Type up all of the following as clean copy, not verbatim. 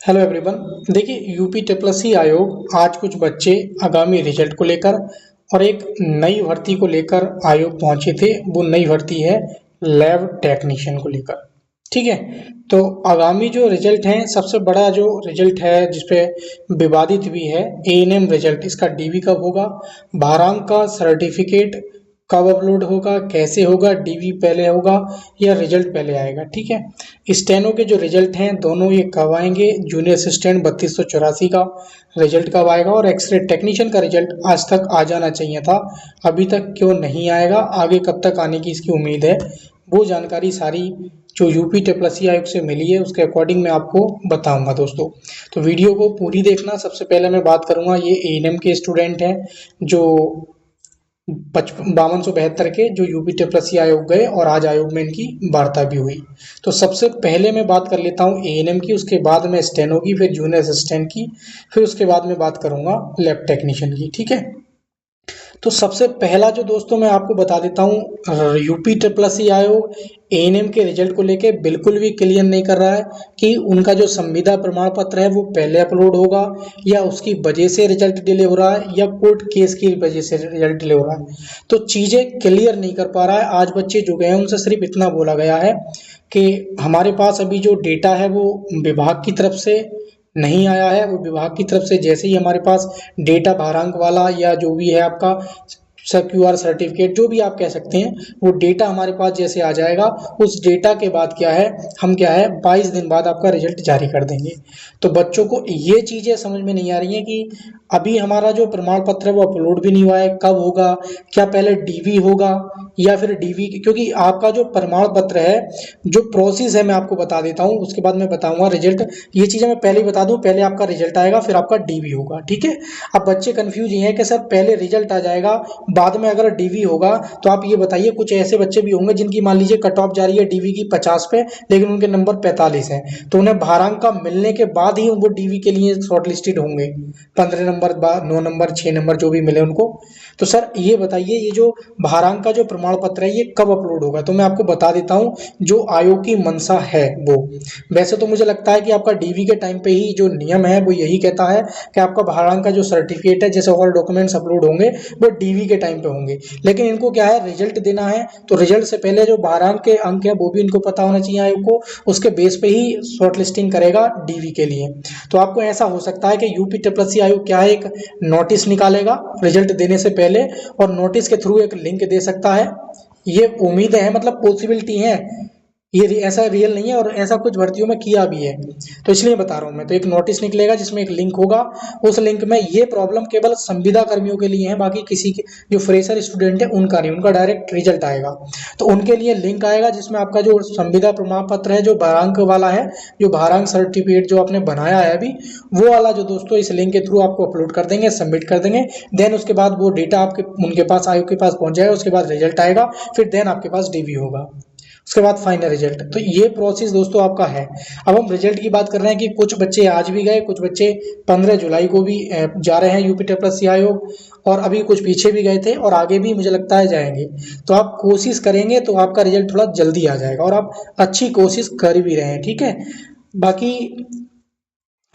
Hello everyone. देखिए UP टेप्लसी आयोग आज कुछ बच्चे आगामी रिजल्ट को लेकर और एक नई भर्ती को लेकर आयोग पहुंचे थे। वो नई भर्ती है लैब टेक्नीशियन को लेकर। ठीक है, तो आगामी जो रिजल्ट है, सबसे बड़ा जो रिजल्ट है जिसपे विवादित भी है, एएनएम रिजल्ट, इसका डीवी कब होगा, भारांक का सर्टिफिकेट कब अपलोड होगा, कैसे होगा, डीवी पहले होगा या रिजल्ट पहले आएगा। ठीक है, स्टेनो के जो रिजल्ट हैं दोनों ये कब आएंगे, जूनियर असिस्टेंट 3284 का रिजल्ट कब आएगा और एक्सरे टेक्नीशियन का रिजल्ट आज तक आ जाना चाहिए था, अभी तक क्यों नहीं आएगा, आगे कब तक आने की इसकी उम्मीद है, वो जानकारी सारी जो यूपी टेप्लसी आयोग से मिली है उसके अकॉर्डिंग मैं आपको बताऊंगा दोस्तों। तो वीडियो को पूरी देखना। सबसे पहले मैं बात करूंगा, ये एएनएम के स्टूडेंट हैं जो 5272 के, जो यूपी टेप्लसी आयोग गए और आज आयोग में इनकी वार्ता भी हुई। तो सबसे पहले मैं बात कर लेता हूँ एएनएम की, उसके बाद में स्टेनो की, फिर जूनियर असिस्टेंट की, फिर उसके बाद में बात करूंगा लैब टेक्नीशियन की। ठीक है, तो सबसे पहला जो दोस्तों मैं आपको बता देता हूँ, यूपी टेप्लसी आयोग एएनएम के रिजल्ट को लेके बिल्कुल भी क्लियर नहीं कर रहा है कि उनका जो संविदा प्रमाण पत्र है वो पहले अपलोड होगा या उसकी वजह से रिजल्ट डिले हो रहा है या कोर्ट केस की वजह से रिजल्ट डिले हो रहा है। तो चीजें क्लियर नहीं कर पा रहा है। आज बच्चे जो गए हैं उनसे सिर्फ इतना बोला गया है कि हमारे पास अभी जो डेटा है वो विभाग की तरफ से नहीं आया है। वो विभाग की तरफ से जैसे ही हमारे पास डेटा भारांक वाला या जो भी है आपका क्यूआर सर्टिफिकेट, जो भी आप कह सकते हैं, वो डेटा हमारे पास जैसे आ जाएगा, उस डेटा के बाद क्या है, हम क्या है 22 दिन बाद आपका रिजल्ट जारी कर देंगे। तो बच्चों को ये चीजें समझ में नहीं आ रही हैं कि अभी हमारा जो प्रमाण पत्र है वो अपलोड भी नहीं हुआ है, कब होगा, क्या पहले डीवी होगा या फिर डीवी, क्योंकि आपका जो प्रमाण पत्र है जो प्रोसेस है मैं आपको बता देता हूँ, उसके बाद मैं बताऊंगा रिजल्ट। ये चीजें मैं पहले ही बता दूं, पहले आपका रिजल्ट आएगा फिर आपका डीवी होगा। ठीक है, अब बच्चे कंफ्यूज ये हैं कि सर पहले रिजल्ट आ जाएगा बाद में अगर डीवी होगा, तो आप ये बताइए, कुछ ऐसे बच्चे भी होंगे जिनकी मान लीजिए कट ऑफ जा रही है डीवी की 50 पे, लेकिन उनके नंबर 45 है, तो उन्हें भारांक का मिलने के बाद ही वो डीवी के लिए शॉर्टलिस्टेड होंगे, 15 नंबर 9 नंबर 6 नंबर जो भी मिले उनको। तो सर ये बताइए, ये जो भारांक का जो प्रमाण पत्र है ये कब अपलोड होगा? तो मैं आपको बता देता हूँ जो आयोग की मंशा है वो, वैसे तो मुझे लगता है कि आपका डीवी के टाइम पे ही जो नियम है वो यही कहता है कि आपका भारांक का जो सर्टिफिकेट है, जैसे ऑल डॉक्यूमेंट्स अपलोड होंगे वो डीवी के टाइम पे होंगे, लेकिन इनको क्या है रिजल्ट देना है, तो रिजल्ट से पहले जो भारांक के अंक है वो भी इनको पता होना चाहिए आयोग को, उसके बेस पे ही शॉर्टलिस्टिंग करेगा डीवी के लिए। तो आपको ऐसा हो सकता है कि यूपी टेप्लसी आयोग क्या है, एक नोटिस निकालेगा रिजल्ट देने से पहले और नोटिस के थ्रू एक लिंक दे सकता है। ये उम्मीद है, मतलब पॉसिबिलिटी है, ये ऐसा रियल नहीं है और ऐसा कुछ भर्तियों में किया भी है, तो इसलिए बता रहा हूँ मैं। तो एक नोटिस निकलेगा जिसमें एक लिंक होगा, उस लिंक में, ये प्रॉब्लम केवल संविदा कर्मियों के लिए है, बाकी किसी के जो फ्रेशर स्टूडेंट है उनका नहीं, उनका डायरेक्ट रिजल्ट आएगा। तो उनके लिए लिंक आएगा जिसमें आपका जो संविदा प्रमाण पत्र है जो भारांक वाला है, जो भारांक सर्टिफिकेट जो आपने बनाया है अभी, वो वाला जो दोस्तों इस लिंक के थ्रू आपको अपलोड कर देंगे, सबमिट कर देंगे। देन उसके बाद वो डेटा आपके उनके पास आयोग के पास पहुंच जाएगा, उसके बाद रिजल्ट आएगा, फिर देन आपके पास डीवी होगा, उसके बाद फाइनल रिजल्ट। तो ये प्रोसेस दोस्तों आपका है। अब हम रिजल्ट की बात कर रहे हैं कि कुछ बच्चे आज भी गए, कुछ बच्चे 15 जुलाई को भी जा रहे हैं यूपी टेप्लसी आयोग, और अभी कुछ पीछे भी गए थे और आगे भी मुझे लगता है जाएंगे। तो आप कोशिश करेंगे तो आपका रिजल्ट थोड़ा जल्दी आ जाएगा और आप अच्छी कोशिश कर भी रहे हैं। ठीक है, बाकी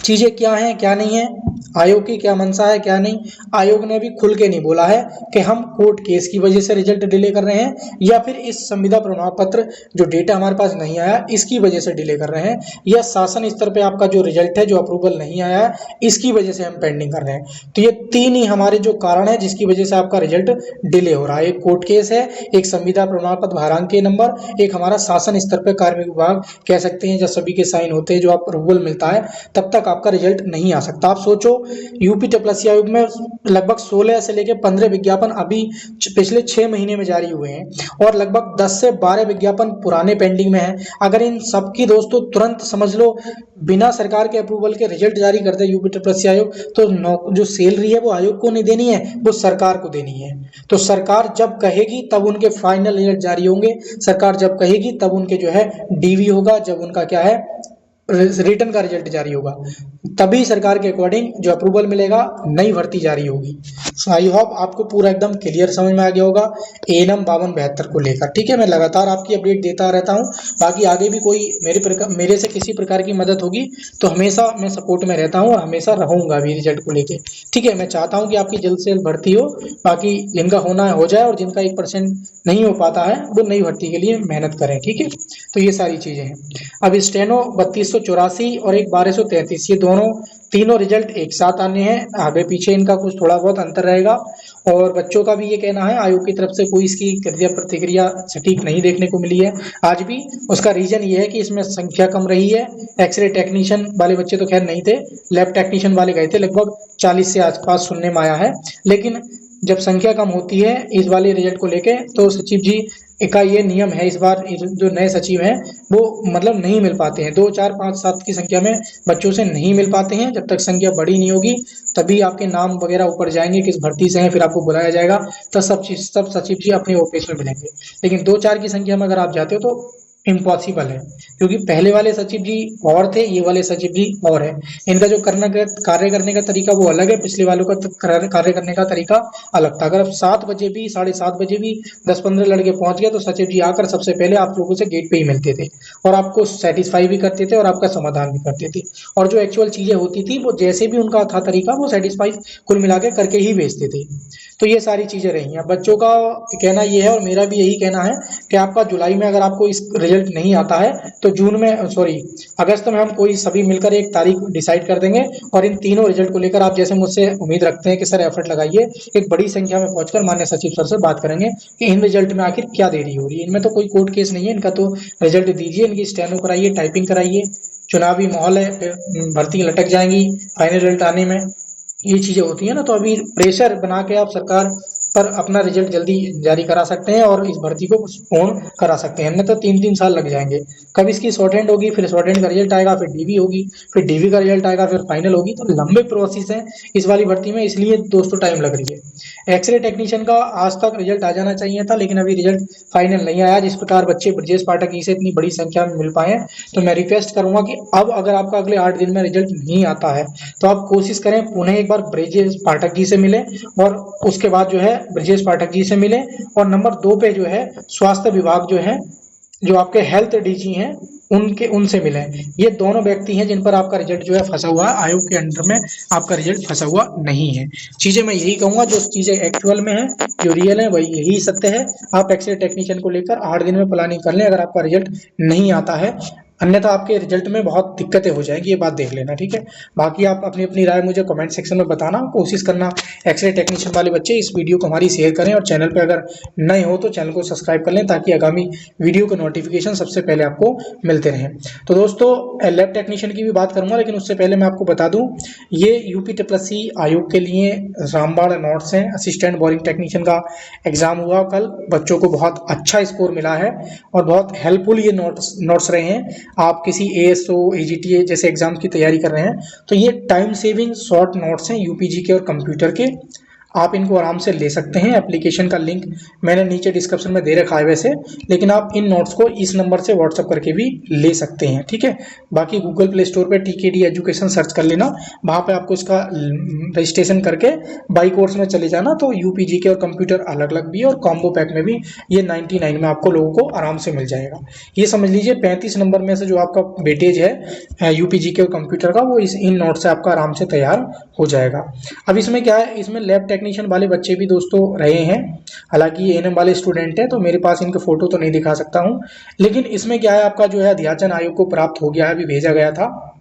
चीजें क्या हैं क्या नहीं है, आयोग की क्या मंशा है क्या नहीं, आयोग ने अभी खुल के नहीं बोला है कि हम कोर्ट केस की वजह से रिजल्ट डिले कर रहे हैं या फिर इस संविदा प्रमाण पत्र जो डेटा हमारे पास नहीं आया इसकी वजह से डिले कर रहे हैं, या शासन स्तर पे आपका जो रिजल्ट है जो अप्रूवल नहीं आया है इसकी वजह से हम पेंडिंग कर रहे हैं। तो ये तीन ही हमारे जो कारण है जिसकी वजह से आपका रिजल्ट डिले हो रहा है। एक कोर्ट केस है, एक संविदा प्रमाण पत्र भारांक के नंबर, एक हमारा शासन स्तर पर कार्मिक विभाग कह सकते हैं जब सभी के साइन होते हैं जो आप अप्रूवल मिलता है तब तक आपका रिजल्ट नहीं आ सकता। आप सोचो यूपी टेप्लसी आयोग में लगभग 16 से लेकर 15 विज्ञापन अभी पिछले 6 महीने में जारी हुए हैं और लगभग 10 से 12 विज्ञापन पुराने पेंडिंग में हैं। अगर इन सबकी दोस्तों तुरंत समझ लो बिना सरकार के अप्रूवल के रिजल्ट जारी कर दे यूपी टेप्लसी आयोग, तो जो सैलरी है वो आयोग को नहीं देनी है, वो सरकार को देनी है। तो सरकार जब कहेगी तब उनके फाइनल रिजल्ट जारी होंगे, सरकार जब कहेगी तब उनके जो है डीवी होगा, जब उनका क्या है रिटर्न का रिजल्ट जारी होगा। तभी सरकार के अकॉर्डिंग जो अप्रूवल मिलेगा, नई भर्ती जारी होगी। सो आई होप आपको पूरा एकदम क्लियर समझ में आ गया होगा एएनएम 5272 को लेकर। ठीक है, मैं लगातार आपकी अपडेट देता रहता हूँ। बाकी आगे भी कोई मेरे से किसी प्रकार की मदद होगी तो हमेशा मैं सपोर्ट में रहता हूँ और हमेशा रहूंगा भी रिजल्ट को लेके। ठीक है, मैं चाहता हूँ कि आपकी जल्द से जल्द भर्ती हो, बाकी जिनका होना हो जाए और जिनका 1% नहीं हो पाता है वो नई भर्ती के लिए मेहनत करें। ठीक है, तो ये सारी चीजें हैं। अब स्टेनो 3284 और एक 1233, ये दोनों तीनों रिजल्ट एक साथ आने हैं। आगे पीछे इनका कुछ थोड़ा बहुत अंतर रहेगा और बच्चों का भी ये कहना है आयोग की तरफ से कोई इसकी क्रिया प्रतिक्रिया सटीक नहीं देखने को मिली है आज भी। उसका रीजन ये है कि इसमें संख्या कम रही है। एक्सरे टेक्नीशियन वाले बच्चे तो खैर नहीं थे, लैब टेक्नीशियन वाले गए थे, लगभग 40 से आसपास सुनने में आया है। लेकिन जब संख्या कम होती है इस वाले रिजल्ट को लेके तो सचिव जी का ये नियम है, इस बार जो नए सचिव हैं वो मतलब नहीं मिल पाते हैं, 2 4 5 7 की संख्या में बच्चों से नहीं मिल पाते हैं। जब तक संख्या बड़ी नहीं होगी तभी आपके नाम वगैरह ऊपर जाएंगे, किस भर्ती से हैं, फिर आपको बुलाया जाएगा, तब सब सचिव जी अपने ऑफिस में मिलेंगे। लेकिन 2 4 की संख्या में अगर आप जाते हो तो इम्पॉसिबल है, क्योंकि पहले वाले सचिव जी और थे, ये वाले सचिव जी और है। इनका जो कार्य करने का तरीका वो अलग है, पिछले वालों का कार्य करने का तरीका अलग था। अगर अब 7 बजे भी 7:30 बजे भी 10-15 लड़के पहुंच गए तो सचिव जी आकर सबसे पहले आप लोगों से गेट पे ही मिलते थे और आपको सेटिस्फाई भी करते थे और आपका समाधान भी करते थे। और जो एक्चुअल चीजें होती थी वो जैसे भी उनका था तरीका वो सेटिस्फाई कुल मिला के करके ही भेजते थे। तो ये सारी चीजें रही हैं। बच्चों का कहना ये है और मेरा भी यही कहना है कि आपका जुलाई में अगर आपको इस रिजल्ट नहीं आता है तो जून में सॉरी अगस्त में हम कोई सभी मिलकर एक तारीख डिसाइड कर देंगे और इन तीनों रिजल्ट को लेकर आप जैसे मुझसे उम्मीद रखते हैं कि सर एफर्ट लगाइए, एक बड़ी संख्या में पहुंचकर माननीय सचिव सर से बात करेंगे कि इन रिजल्ट में आखिर क्या देरी हो रही है। इनमें तो कोई कोर्ट केस नहीं है, इनका तो रिजल्ट दीजिए, इनकी स्टेनो कराइए, टाइपिंग कराइए। चुनावी माहौल है, फिर भर्ती लटक जाएंगी फाइनल रिजल्ट आने में, ये चीजें होती है ना। तो अभी प्रेशर बना के आप सरकार पर अपना रिजल्ट जल्दी जारी करा सकते हैं और इस भर्ती को पूर्ण करा सकते हैं, नहीं तो 3-3 साल लग जाएंगे। कब इसकी शॉर्ट हैंड होगी, फिर शॉर्ट हैंड का रिजल्ट आएगा, फिर डीवी होगी, फिर डीवी का रिजल्ट आएगा, फिर फाइनल होगी। तो लंबे प्रोसेस है इस वाली भर्ती में, इसलिए दोस्तों टाइम लग रही है। एक्सरे टेक्नीशियन का आज तक रिजल्ट आ जाना चाहिए था, लेकिन अभी रिजल्ट फाइनल नहीं आया। जिस प्रकार बच्चे ब्रजेश पाठक जी से इतनी बड़ी संख्या में मिल पाए हैं, तो मैं रिक्वेस्ट करूंगा कि अब अगर आपका अगले 8 दिन में रिजल्ट नहीं आता है तो आप कोशिश करें पुनः एक बार ब्रजेश पाठक जी से मिले और उसके बाद जो है ब्रजेश पाठक जी से मिले। और नंबर 2 पे जो है स्वास्थ्य विभाग जो है, जो आपके हेल्थ डीजी हैं उनसे मिलें। ये दोनों व्यक्ति हैं जिन पर आपका रिजल्ट जो है फंसा हुआ है, आयोग के अंडर में आपका रिजल्ट फंसा हुआ नहीं है। चीजें मैं यही कहूंगा, जो चीजें एक्चुअल में है, जो रियल है, वही यही सत्य है। आप एक्सरे टेक्नीशियन को लेकर 8 दिन में प्लानिंग कर लें अगर आपका रिजल्ट नहीं आता है, अन्यथा आपके रिजल्ट में बहुत दिक्कतें हो जाएंगी, ये बात देख लेना। ठीक है, बाकी आप अपनी अपनी राय मुझे कमेंट सेक्शन में बताना, कोशिश करना एक्सरे टेक्नीशियन वाले बच्चे इस वीडियो को हमारी शेयर करें और चैनल पे अगर नए हो तो चैनल को सब्सक्राइब कर लें ताकि आगामी वीडियो का नोटिफिकेशन सबसे पहले आपको मिलते रहें। तो दोस्तों लैब टेक्नीशियन की भी बात करूंगा, लेकिन उससे पहले मैं आपको बता दूं ये यूपीएससी आयोग के लिए रामबाण नोट्स हैं। असिस्टेंट बोरिंग टेक्नीशियन का एग्जाम हुआ कल, बच्चों को बहुत अच्छा स्कोर मिला है और बहुत हेल्पफुल ये नोट्स रहे हैं। आप किसी एएसओ एजीटीए जैसे एग्जाम की तैयारी कर रहे हैं तो ये टाइम सेविंग शॉर्ट नोट्स हैं यूपीजी के और कंप्यूटर के, आप इनको आराम से ले सकते हैं। एप्लीकेशन का लिंक मैंने नीचे डिस्क्रिप्शन में दे रखा है वैसे, लेकिन आप इन नोट्स को इस नंबर से व्हाट्सअप करके भी ले सकते हैं। ठीक है, बाकी गूगल प्ले स्टोर पे टीकेडी एजुकेशन सर्च कर लेना, वहाँ पे आपको इसका रजिस्ट्रेशन करके बाई कोर्स में चले जाना, तो यूपीजी के और कंप्यूटर अलग अलग भी है और कॉम्बो पैक में भी ये 99 में आपको लोगों को आराम से मिल जाएगा। ये समझ लीजिए 35 नंबर में से जो आपका वेटेज है यूपीजी के और कंप्यूटर का, वो इन नोट से आपका आराम से तैयार हो जाएगा। अब इसमें क्या है, इसमें लैब टेक्नीशियन वाले बच्चे भी दोस्तों रहे हैं, हालांकि एएनएम वाले स्टूडेंट हैं तो मेरे पास इनके फोटो तो नहीं दिखा सकता हूं, लेकिन इसमें क्या है आपका जो है अध्याचन आयोग को प्राप्त हो गया है, अभी भेजा गया था।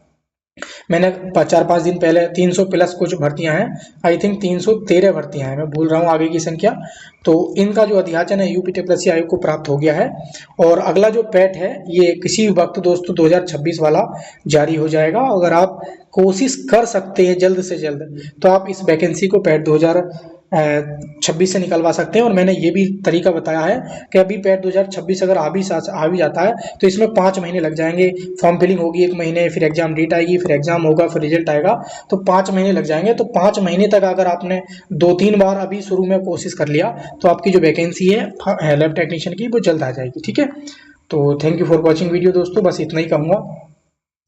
मैंने 4-5 दिन पहले 300 प्लस कुछ भर्तियां हैं, आई थिंक 313 भर्तियां हैं, मैं भूल रहा हूं आगे की संख्या। तो इनका जो अध्याचन है यूपीएससी आयोग को प्राप्त हो गया है और अगला जो पैट है ये किसी वक्त दोस्तों 2026 वाला जारी हो जाएगा। अगर आप कोशिश कर सकते हैं जल्द से जल्द तो आप इस वैकेंसी को पैट 2026 से निकलवा सकते हैं। और मैंने ये भी तरीका बताया है कि अभी पैट 2026 अगर आ भी जाता है तो इसमें 5 महीने लग जाएंगे, फॉर्म फिलिंग होगी 1 महीने, फिर एग्जाम डेट आएगी, फिर एग्जाम होगा, फिर रिजल्ट आएगा, तो 5 महीने लग जाएंगे। तो 5 महीने तक अगर आपने 2-3 बार अभी शुरू में कोशिश कर लिया तो आपकी जो वैकेंसी है लैब टेक्नीशियन की वो जल्द आ जाएगी। ठीक है, तो thank you for watching video दोस्तों, बस इतना ही कहूँगा।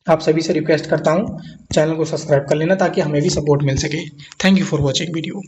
आप सभी से रिक्वेस्ट करता हूँ चैनल को सब्सक्राइब कर लेना ताकि हमें भी सपोर्ट मिल सके। Thank you for watching video.